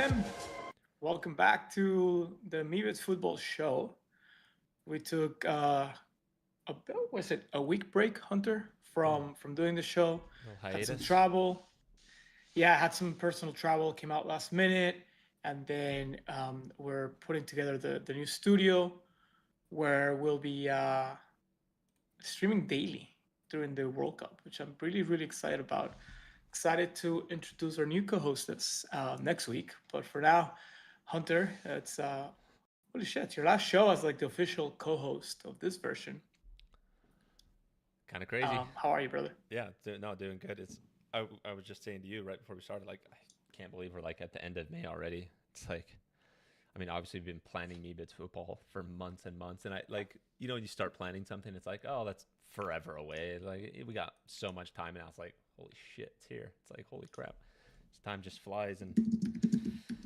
then, welcome back to the Mivits Football Show. We took was it a week break, Hunter, Yeah, from doing the show. little Had some hiatus. travel. Yeah, I had some personal travel. Came out last minute, and then we're putting together the new studio where we'll be streaming daily during the World Cup, which I'm really excited about. Excited to introduce our new co-hostess next week. But for now, Hunter, it's holy shit, it's your last show as like the official co-host of this version. Kind of crazy. How are you, brother? Yeah, no, doing good. I was just saying to you right before we started, like, I can't believe we're like at the end of May already. It's like, I mean, obviously we've been planning Meebits football for months and months, and I like, when you start planning something, it's like, oh, that's forever away. Like, we got so much time, and now it's like, holy shit, it's here. It's like, holy crap, this time just flies, and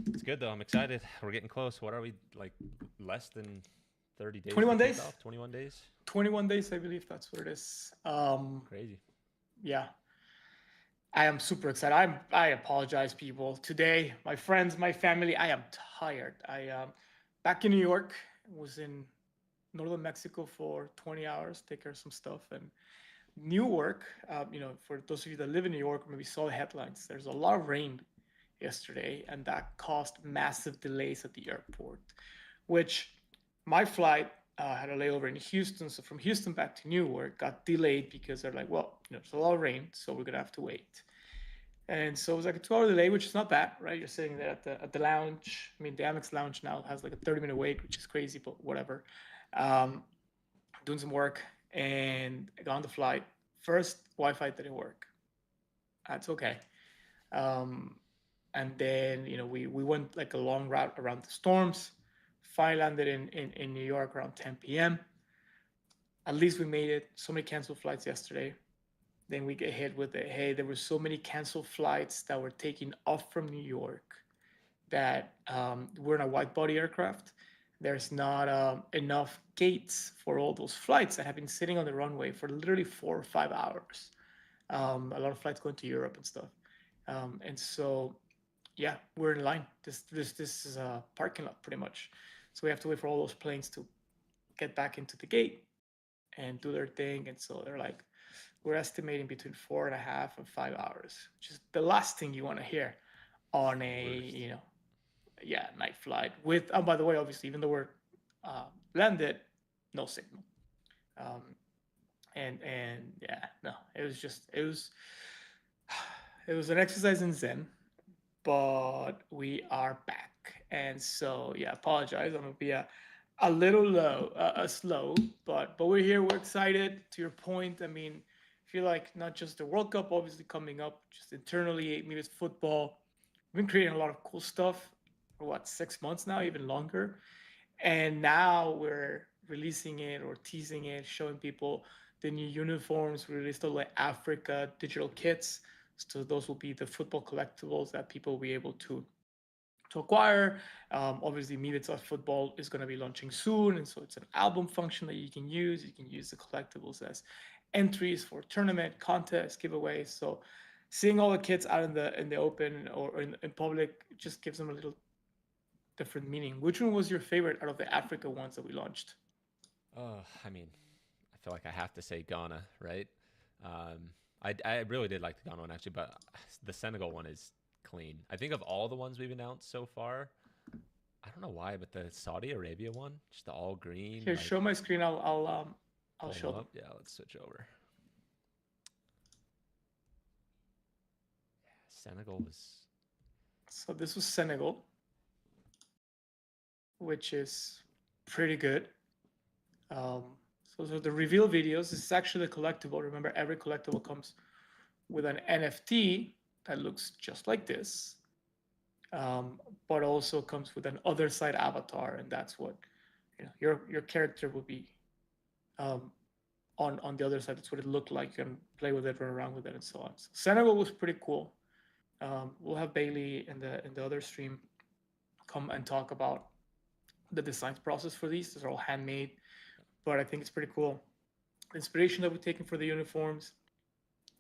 it's good though. I'm excited. We're getting close. What are we, like, less than 30 days to 21 kick days. off? 21 days. 21 days, I believe that's what it is. Crazy. Yeah, I am super excited. I apologize, people. Today, my friends, my family, I am tired. I back in New York, was in northern Mexico for 20 hours, take care of some stuff, and Newark. For those of you that live in New York, maybe saw the headlines. There's a lot of rain yesterday, and that caused massive delays at the airport. Which my flight had a layover in Houston, so from Houston back to Newark got delayed because they're like, well, there's a lot of rain, so we're gonna have to wait. And so it was like a 2 hour delay, which is not bad, right? You're sitting there at the lounge. I mean, the Amex lounge now has like a 30-minute wait, which is crazy, but whatever. Um, Doing some work and I got on the flight. First, Wi-Fi didn't work. That's okay. Um, and then we went like a long route around the storms. Finally landed in New York around 10 p.m. At least we made it. So many canceled flights yesterday. Then we get hit with it. Hey, there were so many canceled flights that were taken off from New York that we're in a wide body aircraft. There's not enough gates for all those flights that have been sitting on the runway for literally 4 or 5 hours. A lot of flights going to Europe and stuff. And so, yeah, we're in line. This is a parking lot pretty much. So we have to wait for all those planes to get back into the gate and do their thing. And so they're like, we're estimating between 4.5 and 5 hours, which is the last thing you want to hear It's on the a worst. night flight with. Oh, by the way, obviously, even though we're landed, no signal. Um, and yeah, no, it was an exercise in Zen, but we are back. And so yeah, apologize. I'm gonna be a little slow, but we're here. We're excited. To your point, I mean, I feel like not just the World Cup, obviously coming up, just internally, maybe it's football. We've been creating a lot of cool stuff for what 6 months now, even longer, and now we're releasing it or teasing it, showing people the new uniforms. We released all the Africa digital kits, so those will be the football collectibles that people will be able to acquire. Obviously, Mivits Football is going to be launching soon, and so it's an album function that you can use. You can use the collectibles as entries for tournament, contests, giveaways. So seeing all the kits out in the open or in public just gives them a little different meaning. Which one was your favorite out of the Africa ones that we launched? Oh, I mean, I feel like I have to say Ghana, right? Um, I really did like the Ghana one actually, but the Senegal one is clean. I think of all the ones we've announced so far, I don't know why, but the Saudi Arabia one, just the all green, Here, like, show my screen. I'll pull them show them. up. Yeah, let's switch over. Senegal was So this was Senegal, which is pretty good. Um, so the reveal videos. This is actually a collectible. Remember, every collectible comes with an NFT that looks just like this, but also comes with an other side avatar, and that's what your character would be um, on the other side. That's what it looked like. You can play with it, run around with it, and so on. So Senegal was pretty cool. We'll have Bailey in the other stream come and talk about the design process for these. These are all handmade, but I think it's pretty cool. The inspiration that we've taken for the uniforms,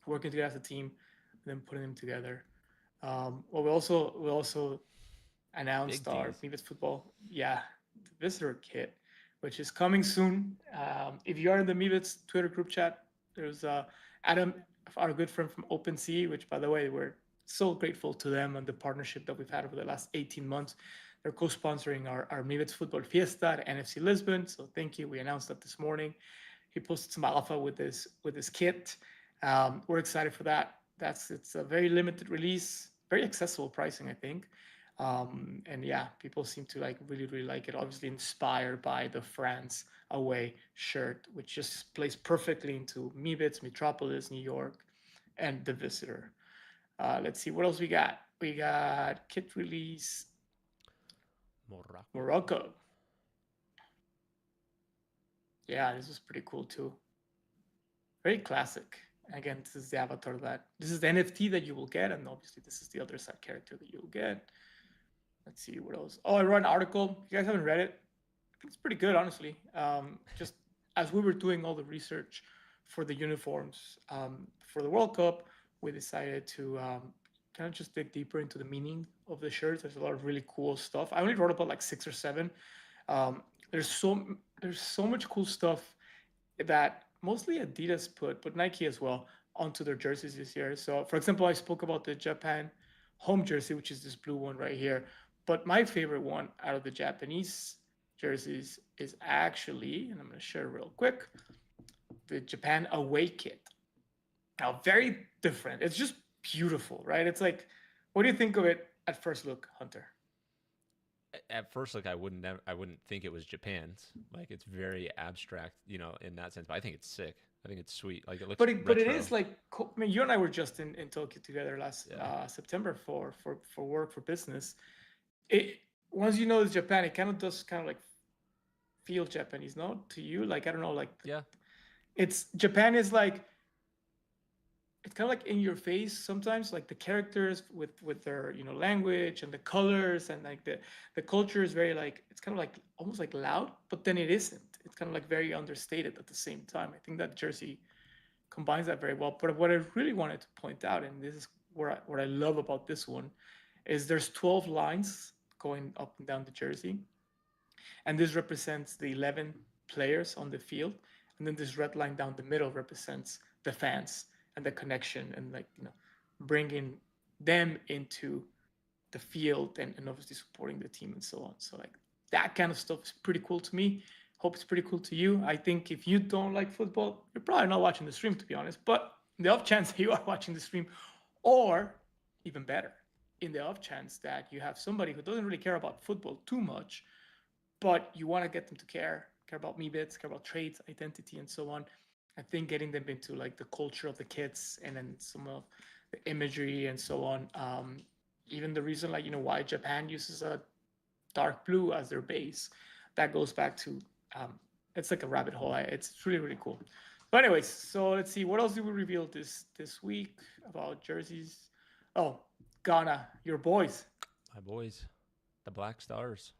working together as a team, and then putting them together. Well, we also Big announced our D's. Mibits football, the visitor kit, which is coming soon. If you are in the Mibits Twitter group chat, there's Adam, our good friend from OpenSea, which by the way, we're so grateful to them and the partnership that we've had over the last 18 months. They're co-sponsoring our Mibits Football Fiesta at NFC Lisbon. So thank you. We announced that this morning. He posted some alpha with this kit. We're excited for that. It's a very limited release, very accessible pricing, I think. And yeah, people seem to like really like it. Obviously inspired by the France away shirt, which just plays perfectly into Mibits, Metropolis, New York, and the visitor. Let's see what else we got. We got kit release Morocco. Yeah, this is pretty cool too. Very classic. Again, this is the avatar this is the NFT that you will get, and obviously this is the other side character that you'll get. Let's see what else. Oh, I wrote an article. If you guys haven't read it, I think it's pretty good, honestly. Just as we were doing all the research for the uniforms for the World Cup, we decided to kind of just dig deeper into the meaning of the shirts. There's a lot of really cool stuff. I only wrote about like 6 or 7. Um, there's so much cool stuff that mostly Adidas put, but Nike as well, onto their jerseys this year. So, for example, I spoke about the Japan home jersey, which is this blue one right here. But my favorite one out of the Japanese jerseys is actually, and I'm going to share real quick, the Japan away kit. Now, very different. It's just beautiful, right? It's like, what do you think of it at first look, Hunter? At first, like I wouldn't think it was Japan's. Like it's very abstract, in that sense. But I think it's sick. I think it's sweet. Like it looks But it retro. is like, I mean, you and I were just in Tokyo together last September for work, for business. It, once you know it's Japan, it kind of does kind of like feel Japanese, no? To you, like I don't know, like Yeah. it's Japan is like, it's kind of like in your face sometimes, like the characters with their language and the colors, and like the culture is very like, it's kind of like almost like loud, but then it isn't. It's kind of like very understated at the same time. I think that jersey combines that very well. But what I really wanted to point out, and this is what I love about this one, is there's 12 lines going up and down the jersey, and this represents the 11 players on the field, and then this red line down the middle represents the fans and the connection, and like bringing them into the field, and obviously supporting the team and so on. So like that kind of stuff is pretty cool to me. Hope it's pretty cool to you. I think if you don't like football, you're probably not watching the stream, to be honest. But in the off chance you are watching the stream, or even better, in the off chance that you have somebody who doesn't really care about football too much, but you want to get them to care about Mibits, care about traits, identity, and so on. I think getting them into like the culture of the kids, and then some of the imagery and so on. Even the reason, like why Japan uses a dark blue as their base, that goes back to it's like a rabbit hole. It's really cool. But anyways, so let's see what else did we reveal this week about jerseys. Oh, Ghana, your boys. My boys, the Black Stars.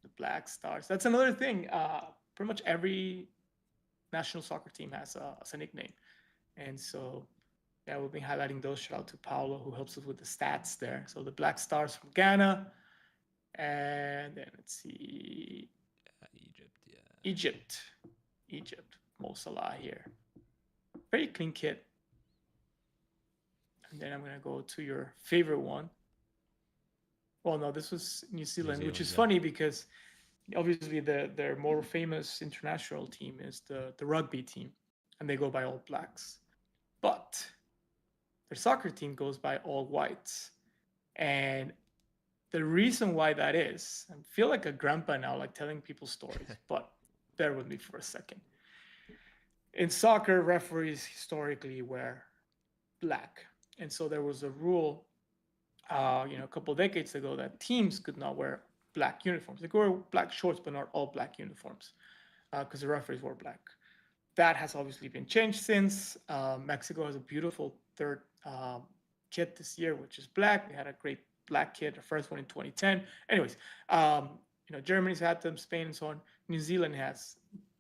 The Black Stars. That's another thing. Pretty much every national soccer team has a nickname, and so yeah, we'll be highlighting those. Shout out to Paolo, who helps us with the stats there. So the Black Stars from Ghana, and then let's see, Egypt. Yeah. Egypt. Mo Salah here. Very clean kit. And then I'm gonna go to your favorite one. Well, no, this was New Zealand, which is funny because obviously their more famous international team is the rugby team, and they go by All Blacks. But their soccer team goes by All Whites. And the reason why that is, I feel like a grandpa now, like telling people stories, but bear with me for a second. In soccer, referees historically wear black. And so there was a rule a couple of decades ago that teams could not wear black uniforms. They could wear black shorts, but not all black uniforms, because the referees wore black. That has obviously been changed since. Mexico has a beautiful third kit this year, which is black. They had a great black kit, the first one in 2010. Anyways, Germany's had them, Spain and so on. New Zealand has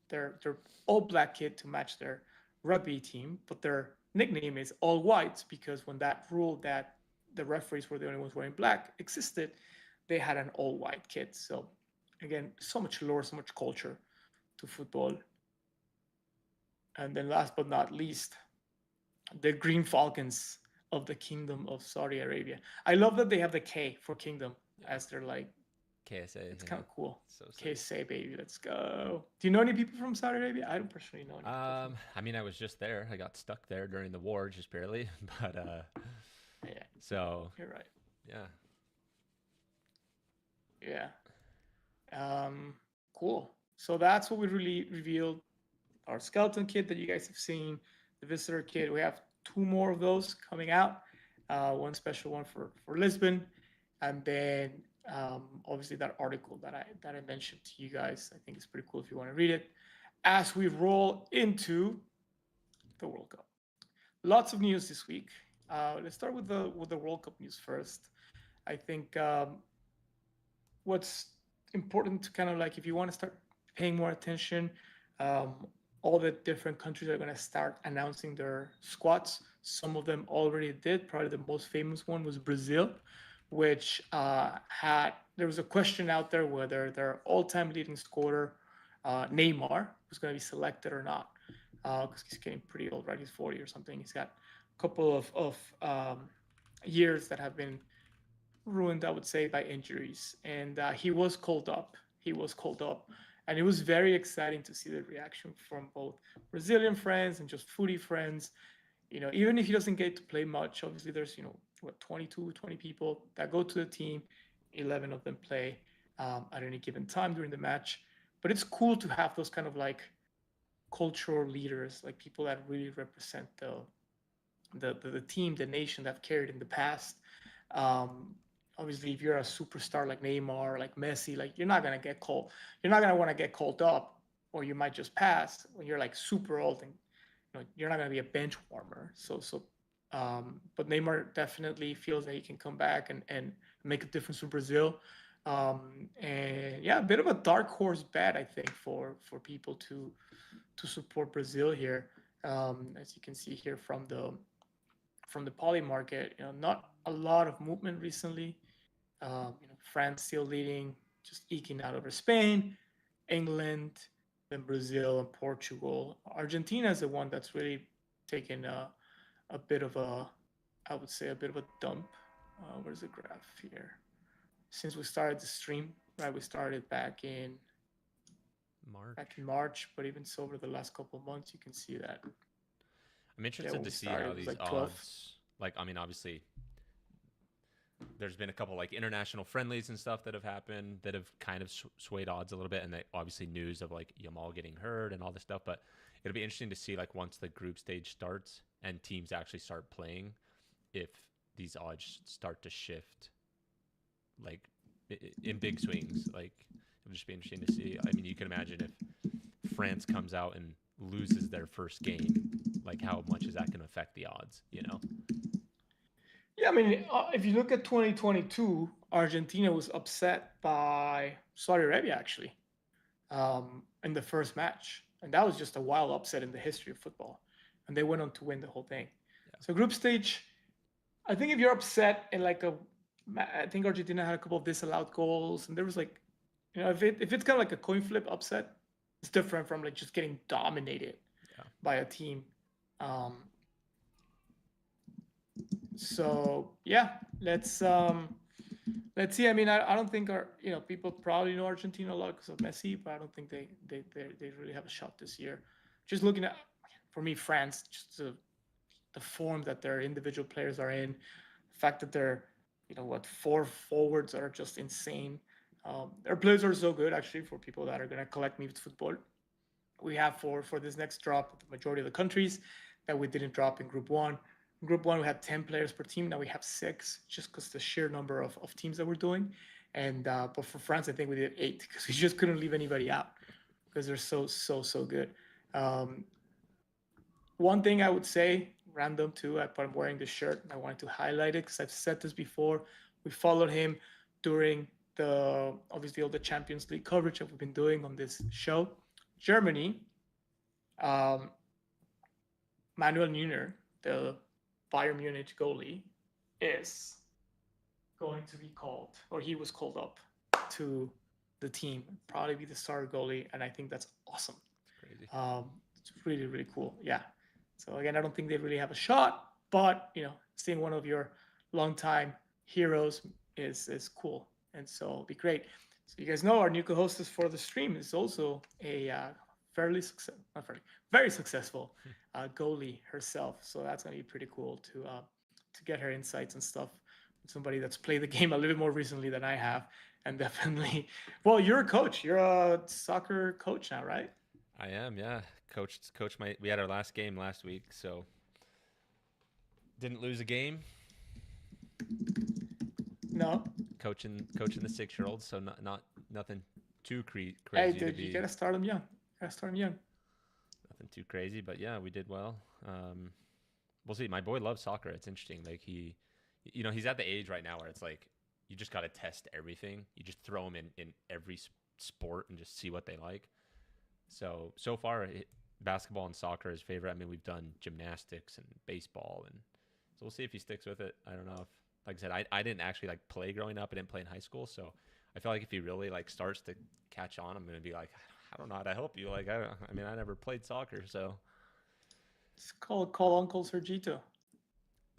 their all black kit to match their rugby team, but their nickname is All Whites because when that rule that the referees were the only ones wearing black existed, they had an all white kit. So again, so much lore, so much culture to football. And then last but not least, the Green Falcons of the Kingdom of Saudi Arabia. I love that they have the K for Kingdom as their like. KSA. It's Yeah. kind of cool. So sick. KSA baby, let's go. Do you know any people from Saudi Arabia? I don't personally know any people from. I mean, I was just there. I got stuck there during the war, just barely. But Yeah, so you're right. yeah. Yeah. Cool. So that's what we really revealed. Our skeleton kit that you guys have seen, the visitor kit. We have 2 more of those coming out. One special one for Lisbon, and then obviously that article that I mentioned to you guys. I think it's pretty cool if you want to read it. As we roll into the World Cup, lots of news this week. Let's start with the World Cup news first. I think what's important to kind of like if you want to start paying more attention, um, all the different countries are going to start announcing their squads. Some of them already did. Probably the most famous one was Brazil, which there was a question out there whether their all-time leading scorer Neymar was going to be selected or not, because he's getting pretty old, right? He's 40 or something. He's got a couple of years that have been ruined, I would say, by injuries. And he was called up. And it was very exciting to see the reaction from both Brazilian friends and just foodie friends. Even if he doesn't get to play much, obviously there's, 22, 20 people that go to the team. 11 of them play at any given time during the match. But it's cool to have those kind of like cultural leaders, like people that really represent the team, the nation that have carried in the past. Obviously, if you're a superstar like Neymar, like Messi, like you're not gonna get called. You're not gonna want to get called up, or you might just pass when you're like super old, and you're not gonna be a bench warmer. But Neymar definitely feels that he can come back and make a difference for Brazil. And yeah, a bit of a dark horse bet, I think, for people to support Brazil here. As you can see here from the poly market, not a lot of movement recently. France still leading, just eking out over Spain, England, then Brazil and Portugal. Argentina is the one that's really taken a bit of I would say, a bit of a dump. Where's the graph here? Since we started the stream, right? We started back in March, but even so, over the last couple of months, you can see that. I'm interested to see how these odds, like, I mean, obviously, there's been a couple like international friendlies and stuff that have happened that have kind of swayed odds a little bit, and they obviously news of like Yamal getting hurt and all this stuff. But it'll be interesting to see like once the group stage starts and teams actually start playing, if these odds start to shift, like in big swings. Like it'll just be interesting to see. I mean, you can imagine if France comes out and loses their first game, like how much is that going to affect the odds? Yeah, I mean, if you look at 2022, Argentina was upset by Saudi Arabia, actually, in the first match. And that was just a wild upset in the history of football. And they went on to win the whole thing. Yeah. So group stage, I think if you're upset in I think Argentina had a couple of disallowed goals. And there was if it's kind of like a coin flip upset, it's different from like just getting dominated by a team. So yeah, let's see. I mean, I don't think people probably know Argentina a lot because of Messi, but I don't think they really have a shot this year. Just looking at, for me, France, just the form that their individual players are in, the fact that they're 4 forwards are just insane. Their players are so good, actually, for people that are gonna collect me with football. We have for this next drop the majority of the countries that we didn't drop in Group 1. In Group 1, we had 10 players per team. Now we have 6, just because the sheer number of teams that we're doing. And but for France, I think we did 8 because we just couldn't leave anybody out because they're so good. One thing I would say, random too, but I'm wearing this shirt and I wanted to highlight it because I've said this before. We followed him during obviously all the Champions League coverage that we've been doing on this show. Germany, Manuel Neuer, the Bayern Munich goalie, is going to be called, or he was called up to the team, probably be the starter goalie, and I think that's awesome. It's crazy. It's really really cool. Yeah. So again, I don't think they really have a shot, but seeing one of your longtime heroes is cool, and so it'll be great. So you guys know our new co-hostess for the stream is also a not fairly, very successful goalie herself. So that's gonna be pretty cool to get her insights and stuff. Somebody that's played the game a little bit more recently than I have, and definitely, well, you're a coach. You're a soccer coach now, right? I am, yeah. Coach my we had our last game last week, so didn't lose a game. No. Coaching the 6-year-olds, so not nothing too Hey, crazy to dude, you be gotta start them young. Gotta start them young. nothing too crazy, but yeah, we did well. We'll see. My boy loves soccer. It's interesting. Like he's at the age right now where it's like you just got to test everything. You just throw him in every sport and just see what they like. So far, basketball and soccer is favorite. I mean, we've done gymnastics and baseball, and so we'll see if he sticks with it. I don't know if, like I said, I didn't actually like play growing up. I didn't play in high school, so I feel like if he really like starts to catch on, I'm gonna be like, I don't know how to help you. Like I mean, I never played soccer, so Just call Uncle Sergito.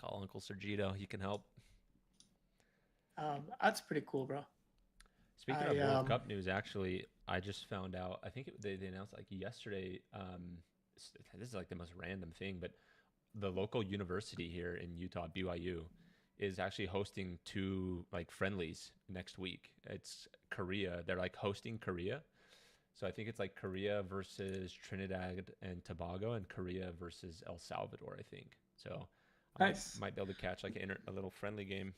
call Uncle Sergito. He can help. That's pretty cool, bro. Speaking I of World Cup news, actually, I just found out. I think they announced like yesterday. This is like the most random thing, but the local university here in Utah, BYU, is actually hosting two like friendlies next week. It's Korea. They're like hosting Korea. So I think it's like Korea versus Trinidad and Tobago and Korea versus El Salvador, I think. So I might nice. might be able to catch like a little friendly game.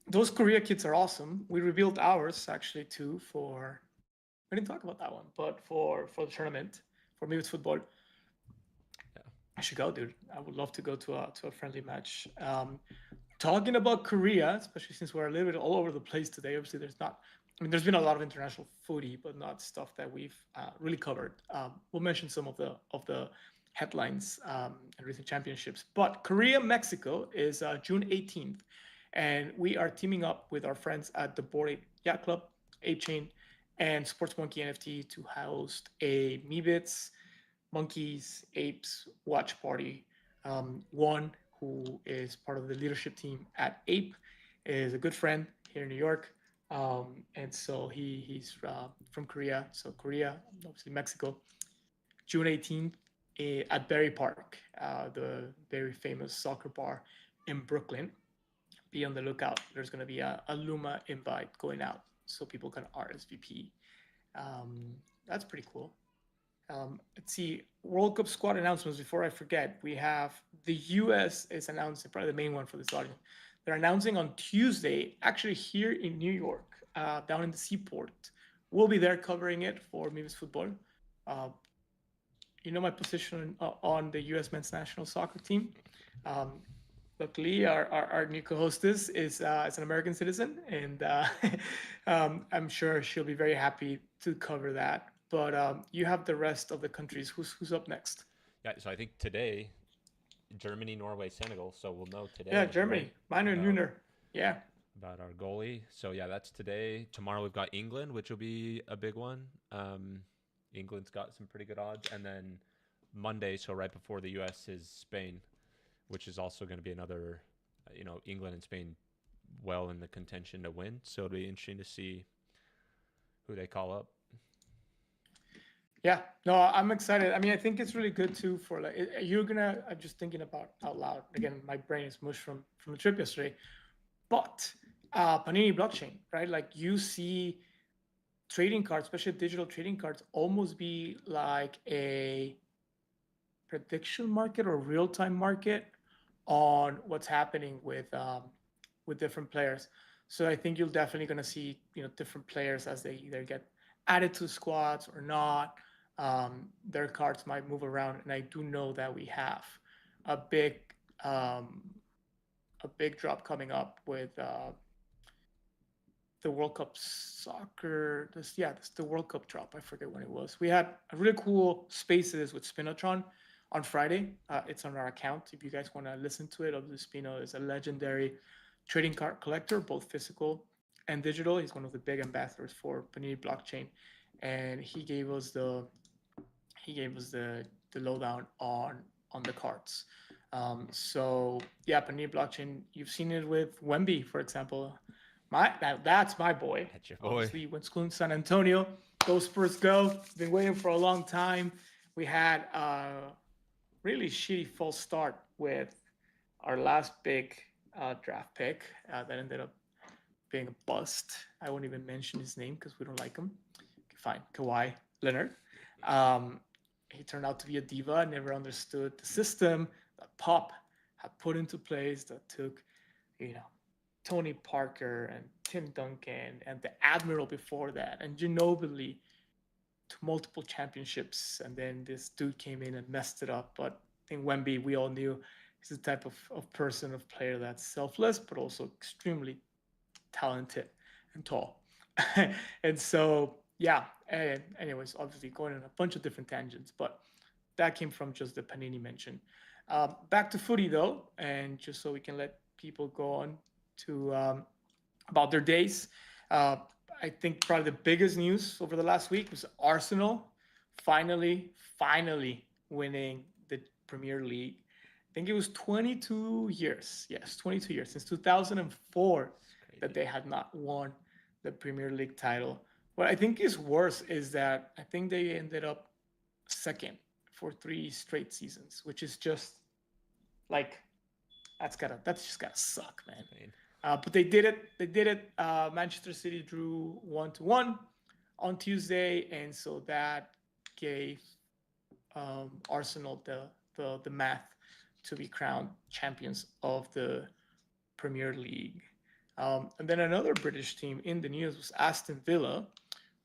Those Korea kids are awesome. We revealed ours actually too for. We didn't talk about that one, but for the tournament for Maybe It's Football, Yeah. I should go, dude. I would love to go to a friendly match. Talking about Korea, especially since we're a little bit all over the place today. Obviously, there's not. I mean, there's been a lot of international footy, but not stuff that we've really covered. We'll mention some of the headlines and recent championships. But Korea Mexico is June 18th, and we are teaming up with our friends at the Board Ape Yacht Club, Ape Chain, and Sports Monkey NFT to host a Meebits Monkeys Apes watch party. One who is part of the leadership team at Ape is a good friend here in New York. And so he's from Korea. So Korea, obviously Mexico, June 18th at Berry Park, the very famous soccer bar in Brooklyn. Be on the lookout. There's going to be a Luma invite going out so people can RSVP. That's pretty cool. Let's see, World Cup squad announcements before I forget. We have the US is announcing, probably the main one for this audience. They're announcing on Tuesday, actually here in New York, down in the seaport. We'll be there covering it for Mimes Football. Uh, you know my position on the US men's national soccer team. Um, Luckily, our new co-hostess is an American citizen, and I'm sure she'll be very happy to cover that. But you have the rest of the countries. Who's up next? Yeah. So I think today, Germany, Norway, Senegal. So we'll know Yeah, today, right? Germany, Minor About Neuner. Yeah, about our goalie. So yeah, that's today. Tomorrow we've got England, which will be a big one. England's got some pretty good odds, and then Monday, so right before the U.S. is Spain, which is also going to be another. England and Spain well in the contention to win. So it'll be interesting to see who they call up. yeah. No, I'm excited. I mean, I think it's really good too for like you're gonna. I'm just thinking about out loud. Again, my brain is mush from the trip yesterday. But Panini blockchain, right? Like you see trading cards, especially digital trading cards, almost be like a prediction market or real time market on what's happening with different players. So I think you're definitely going to see different players as they either get added to squads or not. Their cards might move around, and I do know that we have a big um, a big drop coming up with the World Cup soccer. This the World Cup drop. I forget when it was. We had a really cool Spaces with Spinotron on Friday. It's on our account if you guys want to listen to it. Obviously, Spino is a legendary trading card collector, both physical and digital. He's one of the big ambassadors for Panini blockchain, and he gave us the lowdown on the cards. So yeah, Panini blockchain. You've seen it with Wemby, for example. That's my boy. That's your boy. Obviously, went school in San Antonio. Go Spurs, go! Been waiting for a long time. We had a really shitty false start with our last big draft pick that ended up being a bust. I won't even mention his name because we don't like him. Okay, fine, Kawhi Leonard. He turned out to be a diva. Never understood the system that Pop had put into place that took, Tony Parker and Tim Duncan and the Admiral before that and Ginobili to multiple championships. And then this dude came in and messed it up. But I think Wemby, we all knew he's the type of person, of player that's selfless, but also extremely talented and tall. And so, yeah. And anyways, obviously going on a bunch of different tangents, but that came from just the Panini mention. Back to footy though, and just so we can let people go on to about their days. I think probably the biggest news over the last week was Arsenal finally winning the Premier League. I think it was 22 years. Yes, 22 years since 2004 that they had not won the Premier League title. What I think is worse is that I think they ended up second for 3 straight seasons, which is just like that's just gotta suck, man. But they did it. They did it. Manchester City drew 1-1 on Tuesday, and so that gave Arsenal the math to be crowned champions of the Premier League. And then another British team in the news was Aston Villa,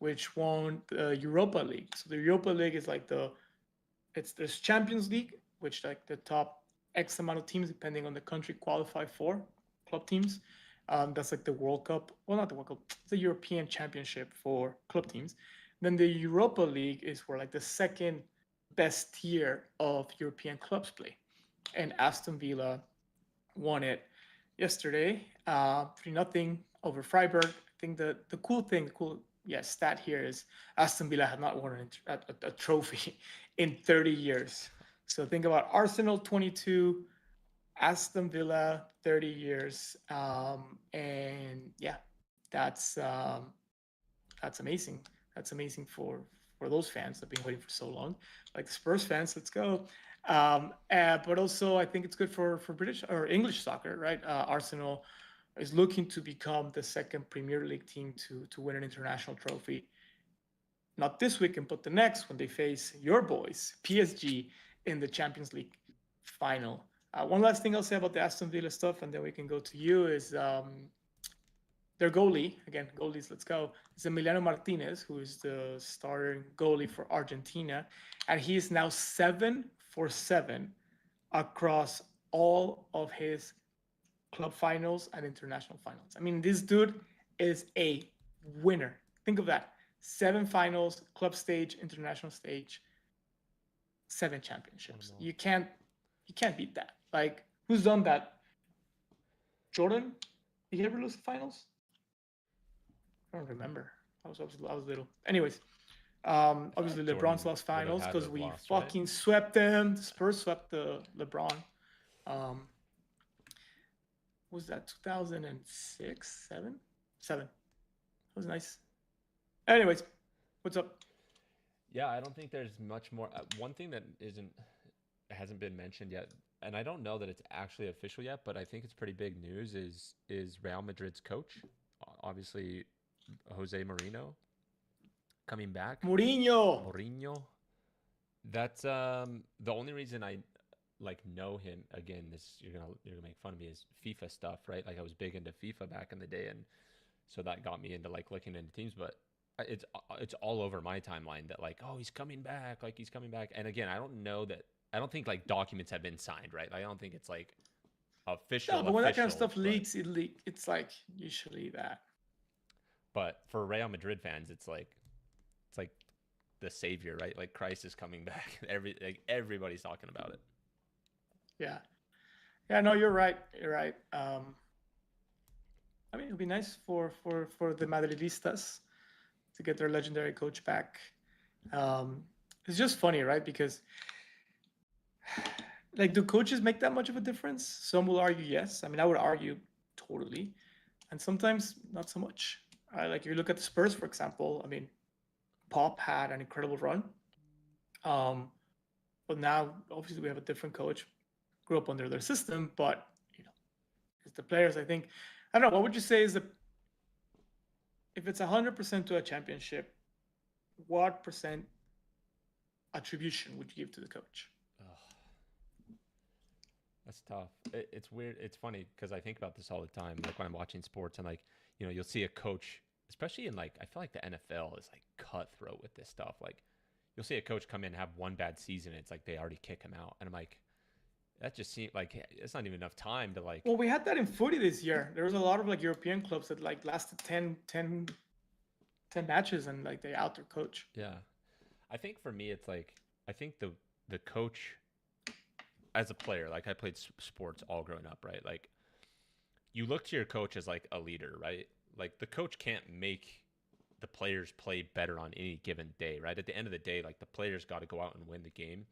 which won the Europa League. So the Europa League is like there's Champions League, which like the top X amount of teams, depending on the country, qualify for club teams. That's like the World Cup. Well, not the World Cup. It's the European Championship for club teams. Then the Europa League is where like the second best tier of European clubs play. And Aston Villa won it yesterday, 3-0 over Freiburg. I think the cool stat here is Aston Villa had not won a trophy in 30 years. So think about Arsenal 22, Aston Villa 30 years, and yeah, that's amazing. That's amazing for those fans that have been waiting for so long. Like Spurs fans, let's go. But also, I think it's good for British or English soccer, right? Arsenal is looking to become the second Premier League team to win an international trophy. Not this weekend, but the next when they face your boys, PSG, in the Champions League final. One last thing I'll say about the Aston Villa stuff, and then we can go to you, is their goalie, again, goalies, let's go, is Emiliano Martinez, who is the starting goalie for Argentina. And he is now 7 for 7 across all of his club finals and international finals. I mean, this dude is a winner. Think of that. 7 finals, club stage, international stage, 7 championships. You can't beat that. Like, who's done that? Jordan? Did he ever lose the finals? I don't remember. I was little. Anyways, obviously LeBron's lost finals because we fucking swept them. The Spurs swept the LeBron. Was that 2006? 7? That was nice. Anyways, what's up? Yeah, I don't think there's much more. One thing that hasn't been mentioned yet, and I don't know that it's actually official yet, but I think it's pretty big news, is Real Madrid's coach, obviously Jose Mourinho, coming back. Mourinho. That's the only reason I know him. Again, you're gonna make fun of me, is FIFA stuff, right? Like I was big into FIFA back in the day, and so that got me into like looking into teams, but it's all over my timeline that like, oh, he's coming back. And again, I don't think like documents have been signed, right? I don't think it's like official. No, but when that kind of stuff leaks, it's like usually that. But for Real Madrid fans, it's like the savior, right? Like Christ is coming back. Everybody's talking about it. Yeah. No, you're right. I mean, it'll be nice for the Madridistas to get their legendary coach back. Um, it's just funny, right? Because like, do coaches make that much of a difference? Some will argue yes. I mean, I would argue totally, and sometimes not so much. Like you look at the Spurs, for example. I mean, Pop had an incredible run, um, but now obviously we have a different coach. Grew up under their system, but you know, it's the players. I think I don't know. What would you say is the if it's 100% to a championship? What percent attribution would you give to the coach? Ugh, that's tough. It's weird. It's funny because I think about this all the time. Like when I'm watching sports and like, you'll see a coach, especially in like, I feel like the NFL is like cutthroat with this stuff. Like you'll see a coach come in and have one bad season. And it's like they already kick him out. And I'm like, that just seems like it's not even enough time to like, Well, we had that in footy this year. There was a lot of like European clubs that like lasted 10 matches and like they out their coach. yeah. I think for me, it's like, I think the coach as a player, like I played sports all growing up, right? Like you look to your coach as like a leader, right? Like the coach can't make the players play better on any given day, right? At the end of the day, like the players got to go out and win the game.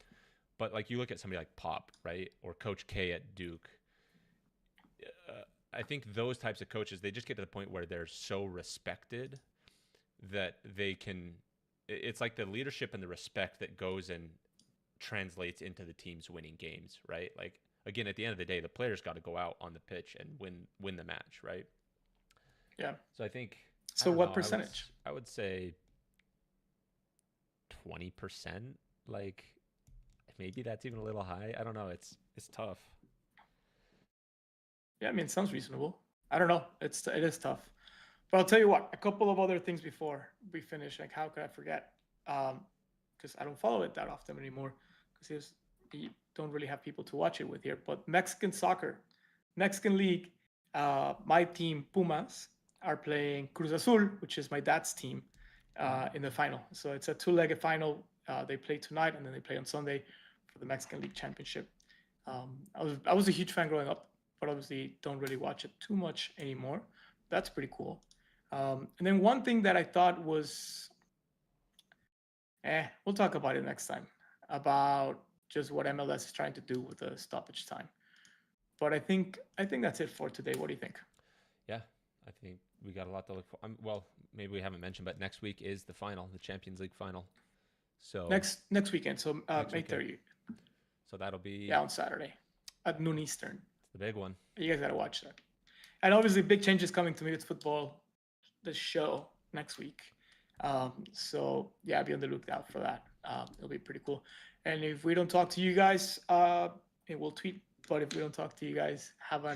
But like you look at somebody like Pop, right? Or Coach K at Duke. I think those types of coaches, they just get to the point where they're so respected that they can. It's like the leadership and the respect that goes and translates into the teams winning games, right? Like again, at the end of the day, the players got to go out on the pitch and win the match, right? Yeah. So I think. I So don't what know, percentage? I would say 20%. Like maybe that's even a little high. I don't know. It's tough. Yeah, I mean, it sounds reasonable. I don't know. It is tough. But I'll tell you what, a couple of other things before we finish. Like, how could I forget? Because I don't follow it that often anymore. Because you don't really have people to watch it with here. But Mexican soccer, Mexican league. My team Pumas are playing Cruz Azul, which is my dad's team, in the final. So it's a two-legged final. They play tonight and then they play on Sunday for the Mexican League Championship. I was a huge fan growing up, but obviously don't really watch it too much anymore. That's pretty cool. And then one thing that I thought was, we'll talk about it next time about just what MLS is trying to do with the stoppage time. But I think that's it for today. What do you think? Yeah, I think we got a lot to look for. Well, maybe we haven't mentioned, but next week is the final, the Champions League final. So Next weekend, so next May weekend. 30th, So that'll be yeah, on Saturday at noon Eastern. the big one. You guys gotta watch that. And obviously, big changes coming to Minutes Football, the show next week. So yeah, be on the lookout for that. It'll be pretty cool. And if we don't talk to you guys, it will tweet. But if we don't talk to you guys, have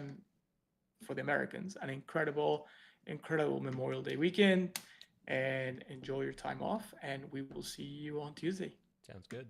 for the Americans an incredible, incredible Memorial Day weekend, and enjoy your time off. And we will see you on Tuesday. Sounds good.